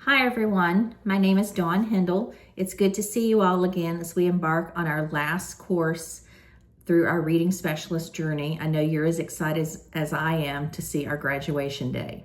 Hi everyone, my name is Dawn Hindle. It's good to see you all again as we embark on our last course through our reading specialist journey. I know you're as excited as I am to see our graduation day.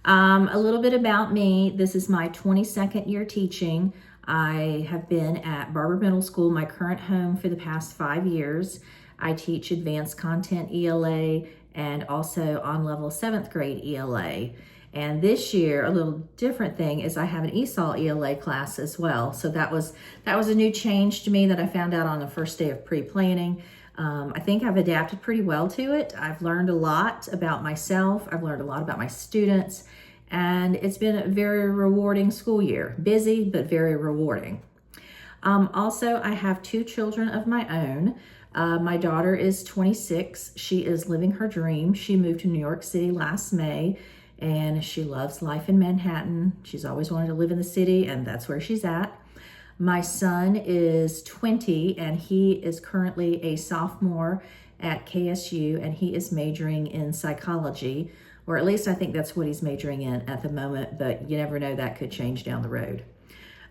A little bit about me. This is my 22nd year teaching. I have been at Barber Middle School, my current home, for the past 5 years. I teach advanced content ELA and also on level 7th grade ELA. And this year, a little different thing is I have an ESOL ELA class as well. So that was a new change to me that I found out on the first day of pre-planning. I think I've adapted pretty well to it. I've learned a lot about myself. I've learned a lot about my students. And it's been a very rewarding school year. Busy, but very rewarding. Also, I have 2 children of my own. My daughter is 26. She is living her dream. She moved to New York City last May, and she loves life in Manhattan. She's always wanted to live in the city, and that's where she's at. My son is 20, and he is currently a sophomore at KSU, and he is majoring in psychology, or at least I think that's what he's majoring in at the moment, but you never know, that could change down the road.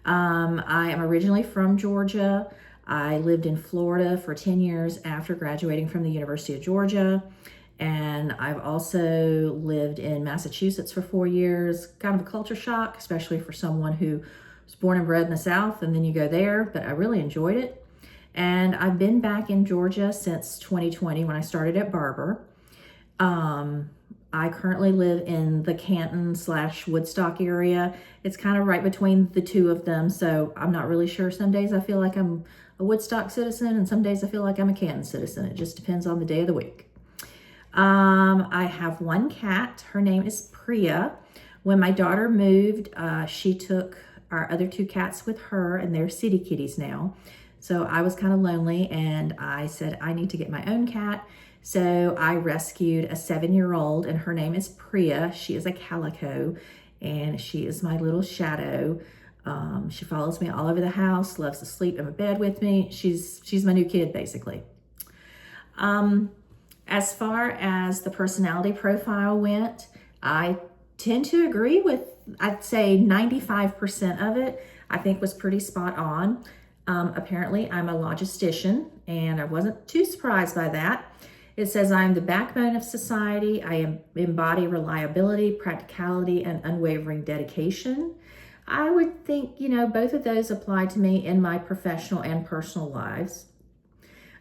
I am originally from Georgia. I lived in Florida for 10 years after graduating from the University of Georgia. And I've also lived in Massachusetts for 4 years. Kind of a culture shock, especially for someone who was born and bred in the South, and then you go there, but I really enjoyed it. And I've been back in Georgia since 2020 when I started at Barber. I currently live in the Canton/Woodstock area. It's kind of right between the two of them, so I'm not really sure. Some days I feel like I'm a Woodstock citizen, and some days I feel like I'm a Canton citizen. It just depends on the day of the week. I have 1 cat. Her name is Priya. When my daughter moved, she took our other 2 cats with her, and they're city kitties now. So I was kind of lonely, and I said, I need to get my own cat. So I rescued a 7-year-old, and her name is Priya. She is a calico, and she is my little shadow. She follows me all over the house, loves to sleep in my bed with me. She's my new kid, basically. As far as the personality profile went, I tend to agree with, I'd say 95% of it, I think was pretty spot on. Apparently I'm a logistician, and I wasn't too surprised by that. It says I'm the backbone of society. I embody reliability, practicality, and unwavering dedication. I would think, both of those apply to me in my professional and personal lives.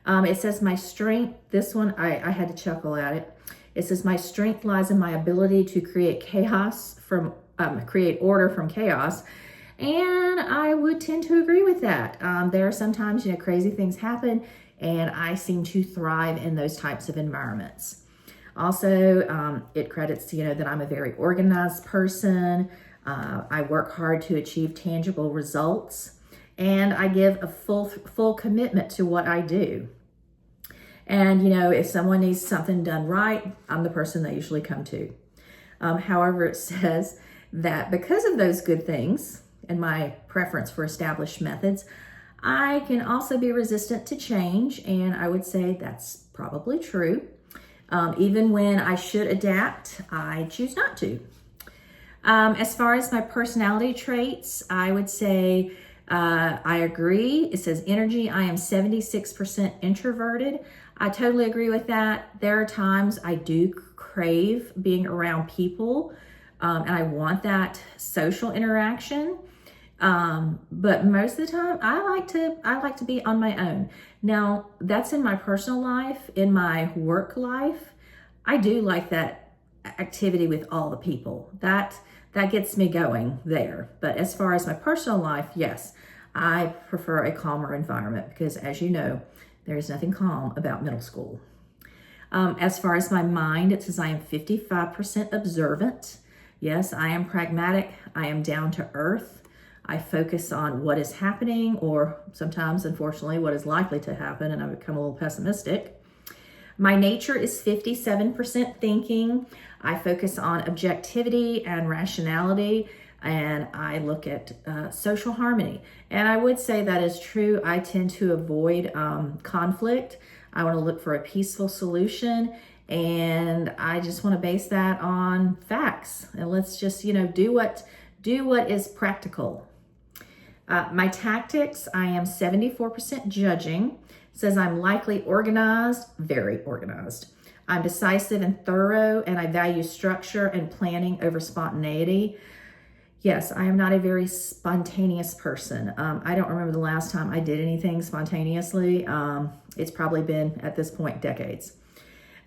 It says my strength, this one, I had to chuckle at it. It says my strength lies in my ability to create create order from chaos. And I would tend to agree with that. There are sometimes, crazy things happen, and I seem to thrive in those types of environments. Also, it credits to, that I'm a very organized person. I work hard to achieve tangible results, and I give a full commitment to what I do. And, if someone needs something done right, I'm the person they usually come to. However, it says that because of those good things and my preference for established methods, I can also be resistant to change, and I would say that's probably true. Even when I should adapt, I choose not to. As far as my personality traits, I would say I agree. It says energy, I am 76% introverted. I totally agree with that. There are times I do crave being around people, and I want that social interaction. But most of the time I like to be on my own. Now, that's in my personal life. In my work life, I do like that activity with all the people. That gets me going there. But as far as my personal life, yes, I prefer a calmer environment because, as you know, there is nothing calm about middle school. As far as my mind, it says I am 55% observant. Yes, I am pragmatic. I am down to earth. I focus on what is happening, or sometimes, unfortunately, what is likely to happen, and I become a little pessimistic. My nature is 57% thinking. I focus on objectivity and rationality, and I look at social harmony. And I would say that is true. I tend to avoid conflict. I want to look for a peaceful solution, and I just want to base that on facts. And let's just, do Do what is practical. My tactics, I am 74% judging. It says I'm likely organized, very organized. I'm decisive and thorough, and I value structure and planning over spontaneity. Yes, I am not a very spontaneous person. I don't remember the last time I did anything spontaneously. It's probably been, at this point, decades.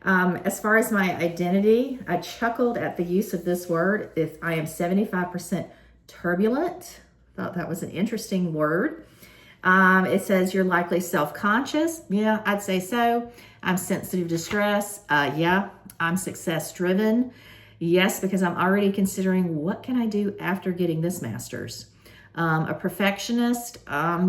As far as my identity, I chuckled at the use of this word. If I am 75% turbulent, thought that was an interesting word. It says you're likely self-conscious. Yeah, I'd say so. I'm sensitive to stress. Yeah, I'm success-driven. Yes, because I'm already considering what can I do after getting this master's. A perfectionist.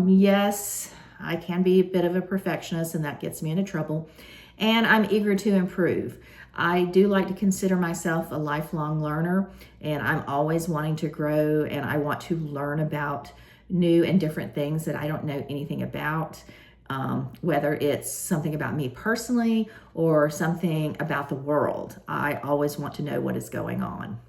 Yes, I can be a bit of a perfectionist, and that gets me into trouble. And I'm eager to improve. I do like to consider myself a lifelong learner, and I'm always wanting to grow, and I want to learn about new and different things that I don't know anything about, whether it's something about me personally or something about the world. I always want to know what is going on.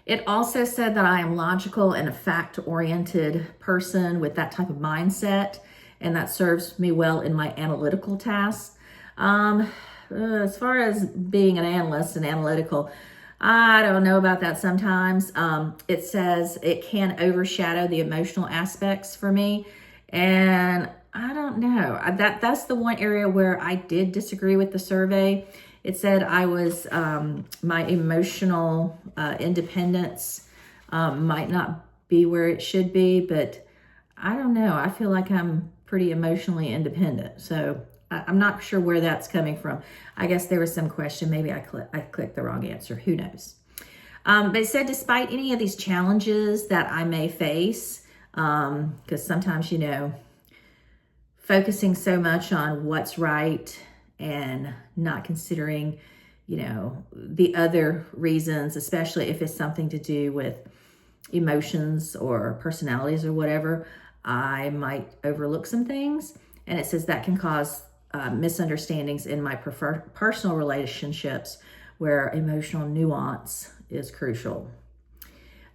It also said that I am logical and a fact-oriented person with that type of mindset, and that serves me well in my analytical tasks. As far as being an analyst and analytical, I don't know about that sometimes. It says it can overshadow the emotional aspects for me. And I don't know. That's the one area where I did disagree with the survey. It said I was, my emotional independence might not be where it should be, but I don't know. I feel like I'm pretty emotionally independent. So I'm not sure where that's coming from. I guess there was some question. Maybe I clicked the wrong answer. Who knows? But it said, despite any of these challenges that I may face, because sometimes, focusing so much on what's right and not considering, the other reasons, especially if it's something to do with emotions or personalities or whatever, I might overlook some things. And it says that can cause misunderstandings in my personal relationships where emotional nuance is crucial.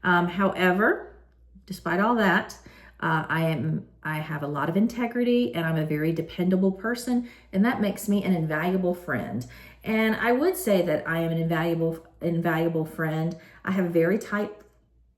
However, despite all that, I have a lot of integrity, and I'm a very dependable person, and that makes me an invaluable friend. And I would say that I am an invaluable friend. I have a very tight,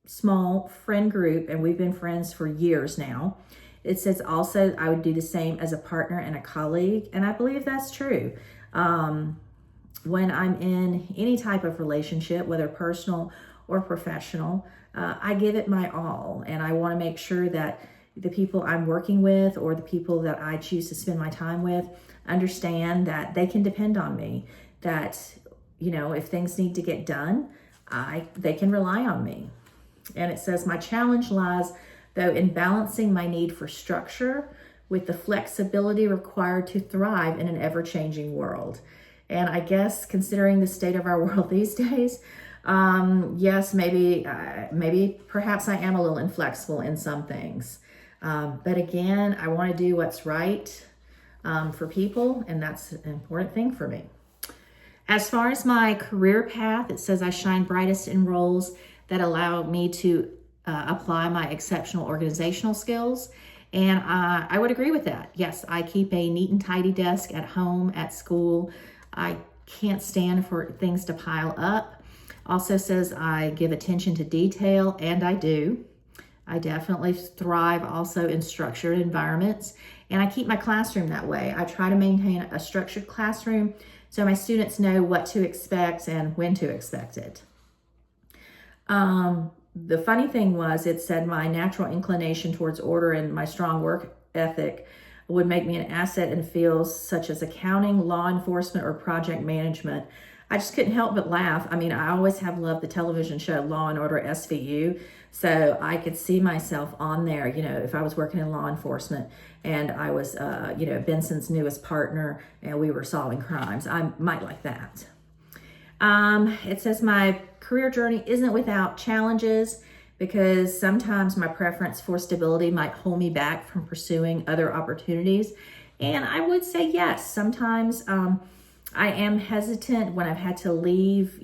small friend group, and we've been friends for years now. It says also I would do the same as a partner and a colleague, and I believe that's true. When I'm in any type of relationship, whether personal or professional, I give it my all, and I want to make sure that the people I'm working with or the people that I choose to spend my time with understand that they can depend on me, that, if things need to get done, they can rely on me. And it says my challenge lies, though, in balancing my need for structure with the flexibility required to thrive in an ever-changing world. And I guess considering the state of our world these days, yes, maybe perhaps I am a little inflexible in some things. But again, I want to do what's right for people, and that's an important thing for me. As far as my career path, it says I shine brightest in roles that allow me to apply my exceptional organizational skills. And I would agree with that. Yes, I keep a neat and tidy desk at home, at school. I can't stand for things to pile up. Also says I give attention to detail, and I do. I definitely thrive also in structured environments, and I keep my classroom that way. I try to maintain a structured classroom so my students know what to expect and when to expect it. The funny thing was, it said my natural inclination towards order and my strong work ethic would make me an asset in fields such as accounting, law enforcement, or project management. I just couldn't help but laugh. I mean, I always have loved the television show Law and Order SVU, so I could see myself on there, if I was working in law enforcement and I was, Benson's newest partner and we were solving crimes. I might like that. It says my career journey isn't without challenges, because sometimes my preference for stability might hold me back from pursuing other opportunities. And I would say yes, sometimes I am hesitant when I've had to leave,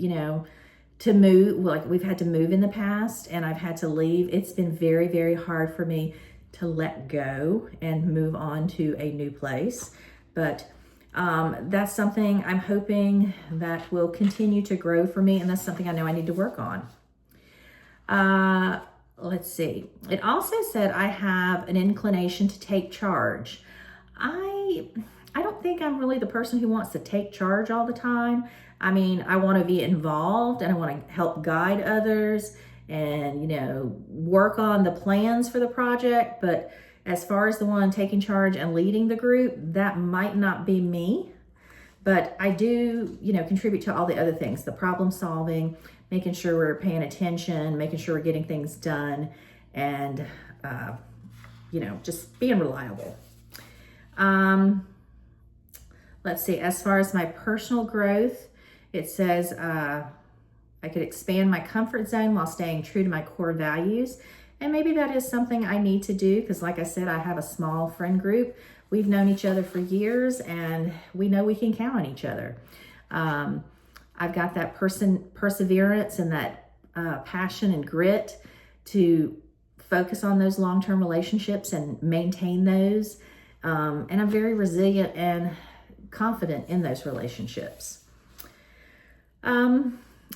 to move, like we've had to move in the past and I've had to leave. It's been very, very hard for me to let go and move on to a new place. But that's something I'm hoping that will continue to grow for me. And that's something I know I need to work on. Let's see. It also said I have an inclination to take charge. I don't think I'm really the person who wants to take charge all the time. I mean, I want to be involved and I want to help guide others and, you know, work on the plans for the project. But as far as the one taking charge and leading the group, that might not be me. But I do, you know, contribute to all the other things, the problem solving, making sure we're paying attention, making sure we're getting things done, and, you know, just being reliable. Let's see, as far as my personal growth, it says I could expand my comfort zone while staying true to my core values. And maybe that is something I need to do because, like I said, I have a small friend group. We've known each other for years and we know we can count on each other. I've got that perseverance and that passion and grit to focus on those long-term relationships and maintain those. And I'm very resilient and confident in those relationships.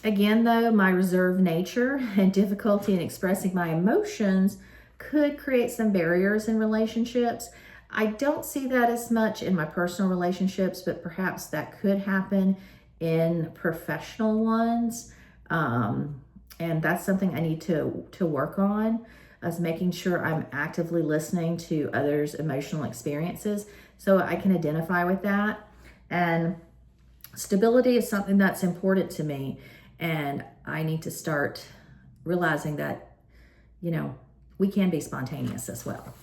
Again, though, my reserved nature and difficulty in expressing my emotions could create some barriers in relationships. I don't see that as much in my personal relationships, but perhaps that could happen in professional ones. And that's something I need to work on, as making sure I'm actively listening to others' emotional experiences so I can identify with that. And stability is something that's important to me. And I need to start realizing that, you know, we can be spontaneous as well.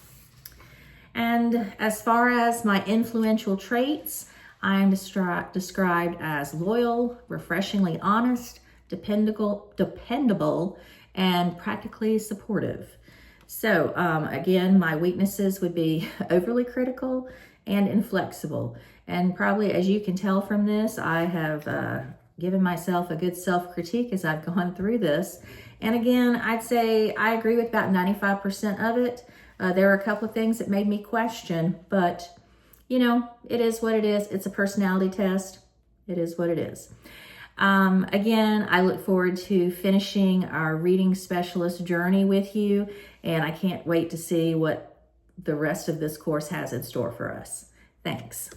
And as far as my influential traits, I am described as loyal, refreshingly honest, dependable, and practically supportive. So again, my weaknesses would be overly critical and inflexible. And probably, as you can tell from this, I have given myself a good self-critique as I've gone through this. And again, I'd say I agree with about 95% of it. There are a couple of things that made me question, but you know, it is what it is. It's a personality test. It is what it is. Again, I look forward to finishing our reading specialist journey with you, and I can't wait to see what the rest of this course has in store for us. Thanks.